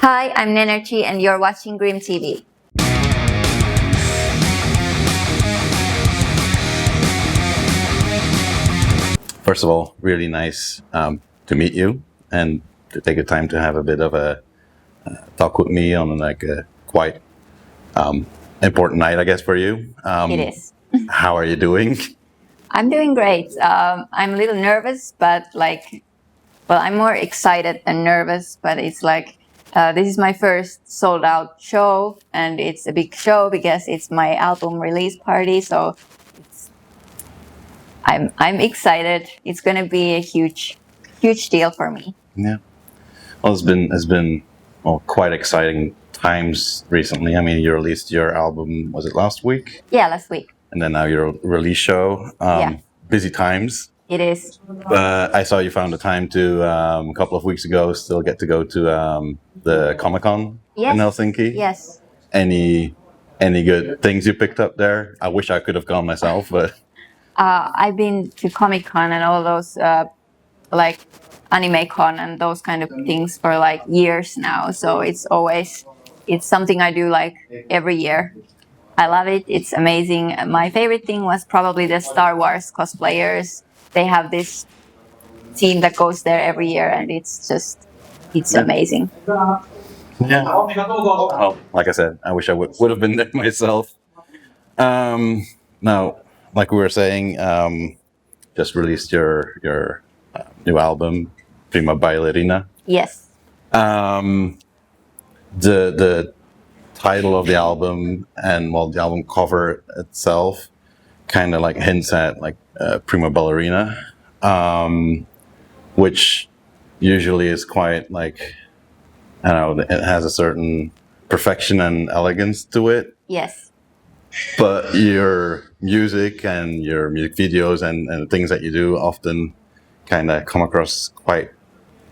Hi, I'm Nenerchy and you're watching GRIMM TV. First of all, really nice to meet you and to take the time to have a bit of a talk with me on like a quite important night, I guess, for you. It is. How are you doing? I'm doing great. I'm a little nervous, but I'm more excited than nervous, but it's this is my first sold out show and it's a big show because it's my album release party. So I'm excited. It's going to be a huge deal for me. Yeah. Well, it's been quite exciting times recently. I mean, you released your album, was it last week? Yeah, last week. And then now your release show. Yeah. Busy times. It is. I saw you found the time to a couple of weeks ago still get to go to the Comic-Con in Helsinki. Yes. Any good things you picked up there? I wish I could have gone myself, but I've been to Comic-Con and all those like Anime Con and those kind of things for like years now. So it's something I do like every year. I love it. It's amazing. My favorite thing was probably the Star Wars cosplayers. They have this team that goes there every year and it's amazing. Yeah. Oh, like I said, I wish I would have been there myself. Now, like we were saying, just released your new album, Prima Bailarina. Yes. The title of the album and the album cover itself kind of like hints at like Prima Ballerina, which usually is quite like, I don't know, it has a certain perfection and elegance to it. Yes. But your music and your music videos and the things that you do often kind of come across quite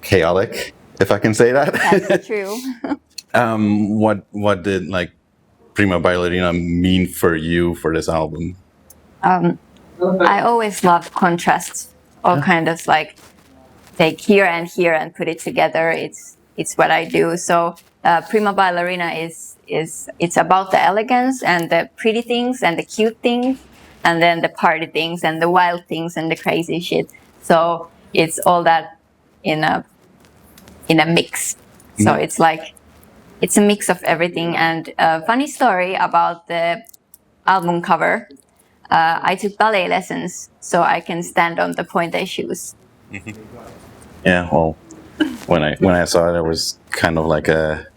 chaotic, if I can say that. That's true. What did like Prima Bailarina mean for you for this album? I always love contrasts, all kind of like take here and put it together. It's what I do. So Prima Bailarina it's about the elegance and the pretty things and the cute things, and then the party things and the wild things and the crazy shit. So it's all that in a mix. So it's a mix of everything. And a funny story about the album cover. I took ballet lessons so I can stand on the pointe shoes. Yeah, well, when I saw it, it was kind of like a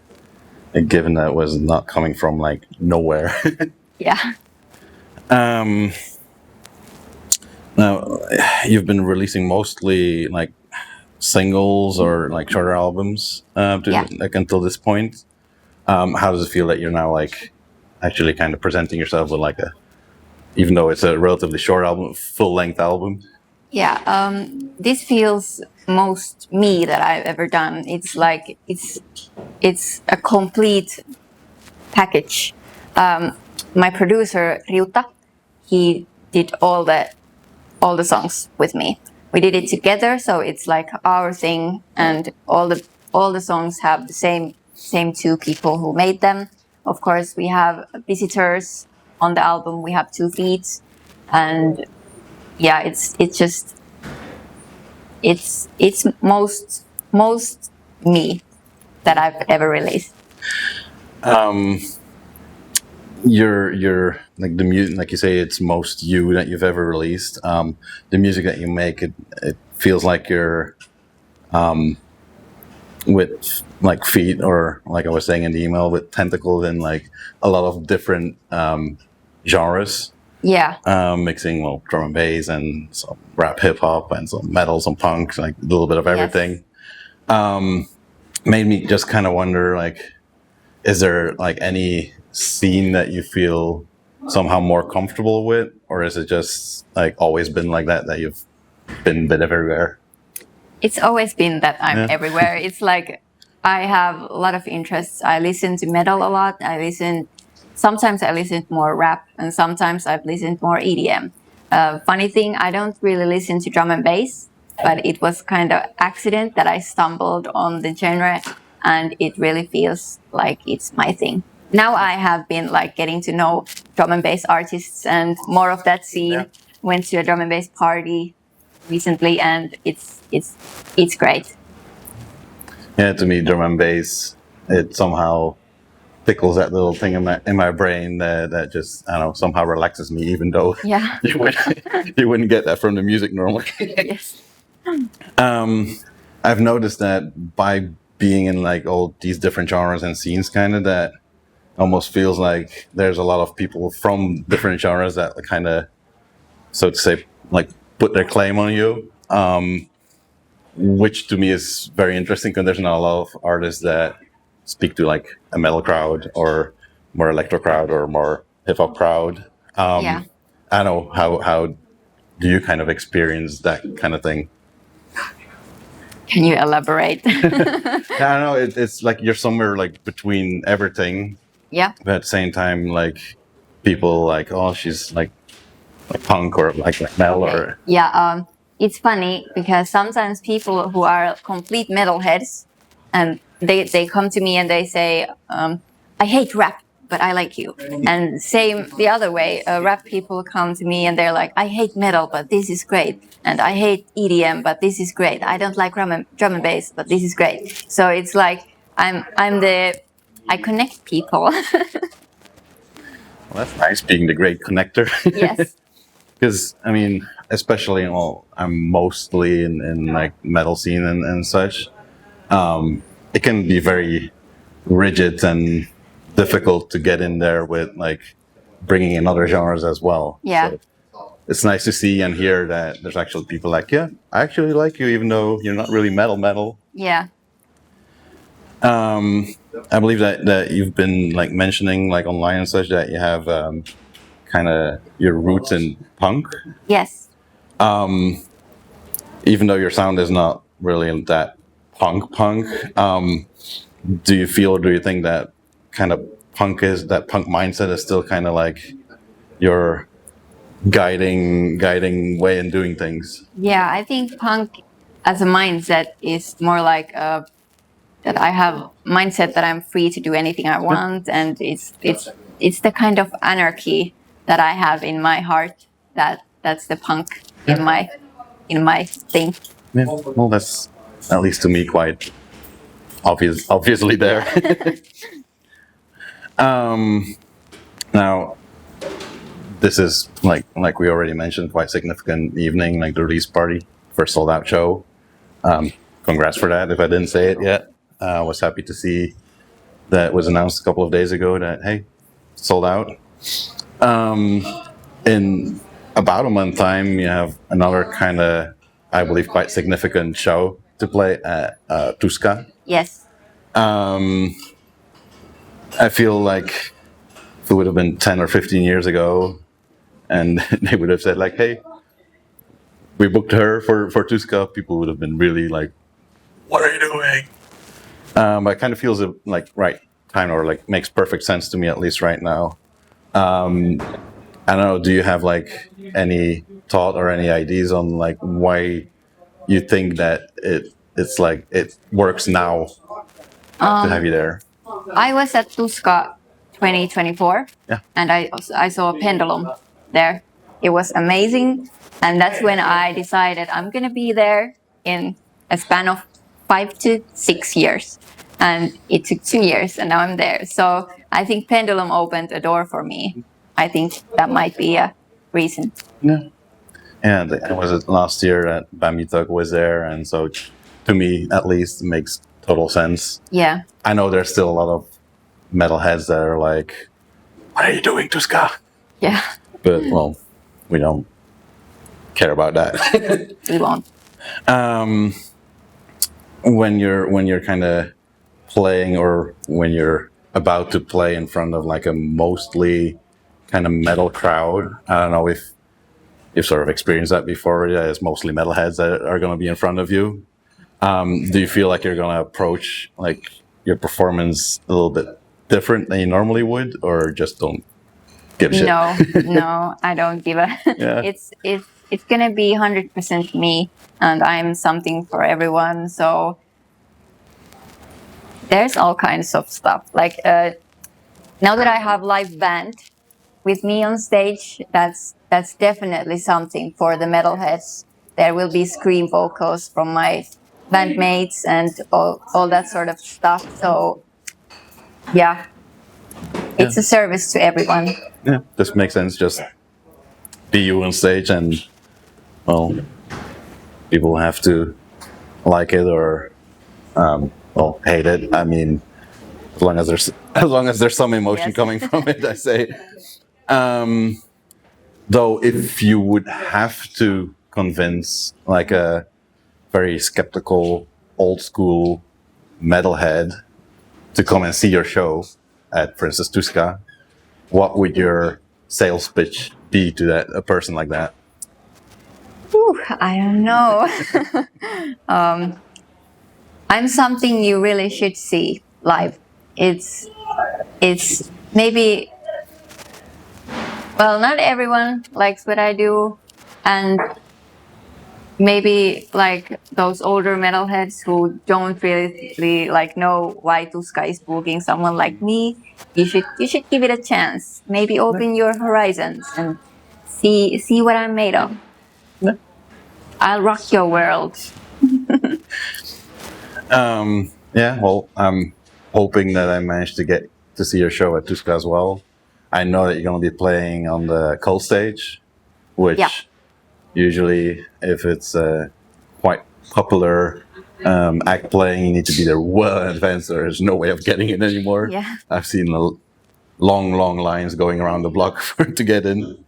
given that was not coming from like nowhere. Yeah. Now, you've been releasing mostly like singles or like shorter albums like until this point. How does it feel that you're now like actually kind of presenting yourself with like even though it's a relatively short album, full-length album? Yeah, this feels most me that I've ever done. It's like it's a complete package. My producer Riuta, he did all the songs with me. We did it together, so it's like our thing, and all the songs have the same two people who made them. Of course, we have visitors on the album. We have 2 feats, and yeah, it's most me that I've ever released. You're like the music, like you say, it's most you that you've ever released. The music that you make, it feels like you're with like feet, or like I was saying in the email, with tentacles in like a lot of different genres. Yeah. Mixing drum and bass and some rap, hip hop, and some metal, some punk, like a little bit of everything. Yes. Made me just kind of wonder, like, is there like any scene that you feel somehow more comfortable with, or is it just like always been like that you've been a bit everywhere? It's always been that I'm everywhere. It's like I have a lot of interests. I listen to metal a lot. Sometimes I listen to more rap, and sometimes I've listened more EDM. Funny thing, I don't really listen to drum and bass, but it was kind of accident that I stumbled on the genre and it really feels like it's my thing. Now I have been like getting to know drum and bass artists and more of that scene. Yeah. Went to a drum and bass party recently, and it's great. Yeah, to me, drum and bass, it somehow tickles that little thing in my brain that just, I don't know, somehow relaxes me, even though Yeah. you wouldn't get that from the music normally. Yes. I've noticed that by being in like all these different genres and scenes, kind of, that almost feels like there's a lot of people from different genres that kind of, so to say, like put their claim on you, which to me is very interesting because there's not a lot of artists that speak to like a metal crowd or more electro crowd or more hip hop crowd. Yeah. I don't know how do you kind of experience that kind of thing? Can you elaborate? Yeah, I don't know. It's like you're somewhere like between everything, Yeah. but at the same time, like people like, oh, she's like punk or like metal or Yeah. It's funny because sometimes people who are complete metalheads, and they come to me and they say, I hate rap, but I like you. And same the other way, rap people come to me and they're like, I hate metal, but this is great. And I hate EDM, but this is great. I don't like drum and bass, but this is great. So it's like I connect people. well, that's nice being the great connector. Yes. Because I mean, especially I'm mostly in like metal scene and such. It can be very rigid and difficult to get in there with like bringing in other genres as well. Yeah. So it's nice to see and hear that there's actually people like, yeah, I actually like you, even though you're not really metal. Yeah. I believe that you've been like mentioning like online and such that you have kind of your roots in punk. Yes. Even though your sound is not really that punk, do you think that kind of punk mindset is still kind of like your guiding way in doing things? Yeah, I think punk as a mindset is more like that I have mindset that I'm free to do anything I want, and it's the kind of anarchy that I have in my heart that's the punk in my thing. Yeah. Well, that's at least to me quite obviously there. Now, this is like we already mentioned, quite significant evening, like the release party for a sold out show. Congrats for that. If I didn't say it yet, I was happy to see that was announced a couple of days ago that, hey, sold out. In about a month time, you have another kind of, I believe, quite significant show to play at Tuska. Yes. I feel like if it would have been 10 or 15 years ago and they would have said like, hey, we booked her for Tuska, people would have been really like, what are you doing? But it kind of feels like right time, or like makes perfect sense to me, at least right now. I don't know, do you have like any thought or any ideas on like why you think that it's like it works now to have you there? I was at Tuska 2024, Yeah. and I saw a pendulum there. It was amazing, and that's when I decided I'm gonna be there in a span of 5 to 6 years. And it took 2 years, and now I'm there. So I think pendulum opened a door for me. I think that might be a reason. Yeah. And it was last year that Bamitug was there, and so to me, at least, it makes total sense. Yeah. I know there's still a lot of metalheads that are like, "What are you doing, Tuska?" Yeah. But well, we don't care about that. We won't. When you're kind of playing, or when you're about to play in front of like a mostly kind of metal crowd, I don't know if you've sort of experienced that before. Yeah, it's mostly metalheads that are going to be in front of you. Do you feel like you're going to approach like your performance a little bit different than you normally would, or just don't give a shit? No, I don't give a. Yeah. It's gonna be 100% me, and I'm something for everyone. So there's all kinds of stuff. Like now that I have live band with me on stage, that's definitely something for the metalheads. There will be scream vocals from my bandmates and all that sort of stuff. So yeah, it's a service to everyone. Yeah, this makes sense. Just be you on stage, and well, people have to like it or well, hate it. I mean, as long as there's some emotion Yes. coming from it, I say. Though, if you would have to convince like a very skeptical, old school metalhead to come and see your show at, for instance, Tuska, what would your sales pitch be to a person like that? Whew, I don't know. I'm something you really should see live. It's maybe, well, not everyone likes what I do, and maybe like those older metalheads who don't really like know why Tuska is booking someone like me. You should give it a chance. Maybe open your horizons and see what I'm made of. I'll rock your world. Yeah, well, I'm hoping that I manage to get to see your show at Tuska as well. I know that you're going to be playing on the cold stage, which usually, if it's a quite popular act playing, you need to be there well in advance. There's no way of getting in anymore. Yeah. I've seen long lines going around the block to get in.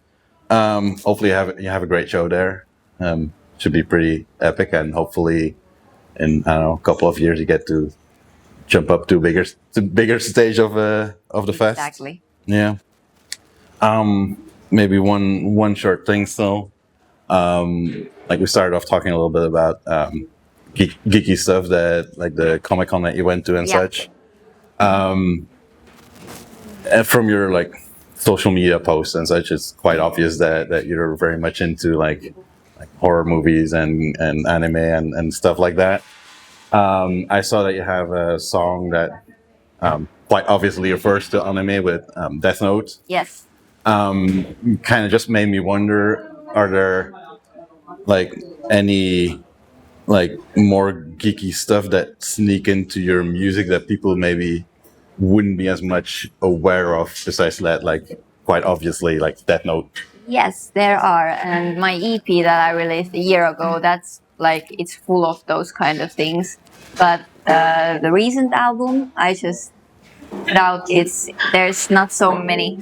Hopefully, you have a great show there. Should be pretty epic, and hopefully, in I don't know, a couple of years, you get to jump up to bigger stage of the fest. Exactly. Yeah. Maybe one short thing still. Like we started off talking a little bit about geeky stuff that like the Comic-Con that you went to and such. And from your like social media posts and such, it's quite obvious that you're very much into like horror movies and anime and stuff like that. I saw that you have a song that quite obviously refers to anime with Death Note. Yes. Kind of just made me wonder, are there like any like more geeky stuff that sneak into your music that people maybe wouldn't be as much aware of, besides that, like quite obviously like Death Note? Yes, there are. And my EP that I released a year ago, that's like, it's full of those kind of things. But the recent album, I just put out, there's not so many.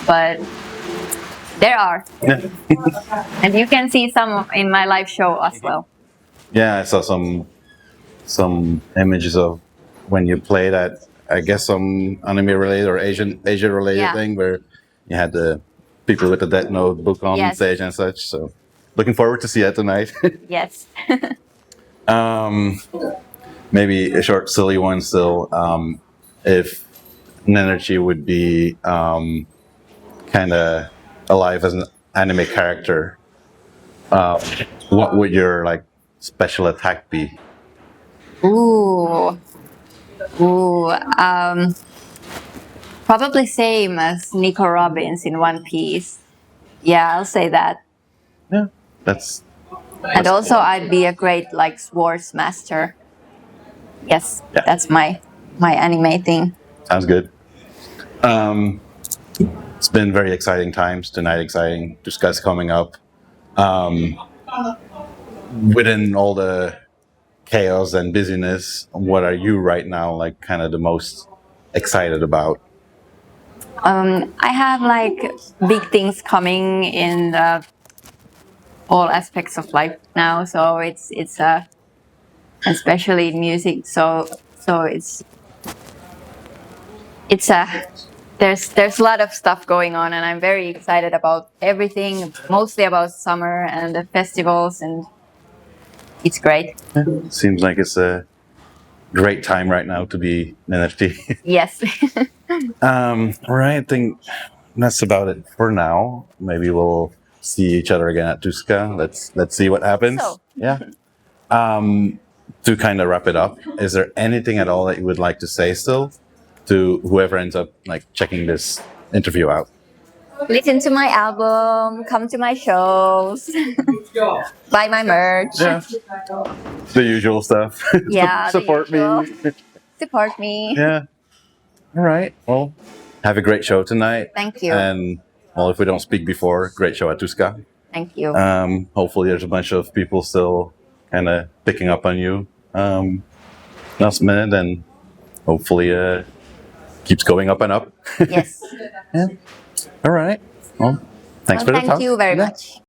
But there are. And you can see some in my live show as well. Yeah, I saw some images of when you played at, I guess, some anime related or Asia related thing where you had the people with the Death Note book on stage and such. So looking forward to see that tonight. Yes. Maybe a short silly one still. If Nenerchy would be kind of alive as an anime character, what would your like special attack be? Ooh. Probably same as Nico Robbins in One Piece. Yeah, I'll say that. Yeah, that's And also, I'd be a great like swords master. Yes, that's my anime thing. Sounds good. It's been very exciting times tonight. Exciting. Tuska's coming up. Within all the chaos and busyness, what are you right now like kind of the most excited about? I have like big things coming in all aspects of life now, so it's especially in music. So there's a lot of stuff going on, and I'm very excited about everything. Mostly about summer and the festivals, and it's great. Seems like it's a great time right now to be Nenerchy. Yes. All right, I think that's about it for now. Maybe we'll see each other again at Tuska. Let's see what happens. So. Yeah. to kind of wrap it up, is there anything at all that you would like to say still to whoever ends up like checking this interview out? Listen to my album, come to my shows, buy my merch. Yeah, the usual stuff. Yeah, Support the me. usual. Support me. Yeah. All right. Well, have a great show tonight. Thank you. And well, if we don't speak before, great show at Tuska. Thank you. Hopefully, there's a bunch of people still kind of picking up on you last minute, and hopefully, keeps going up and up. Yes. Yeah. All right. Well, thanks for the talk. Thank you very much.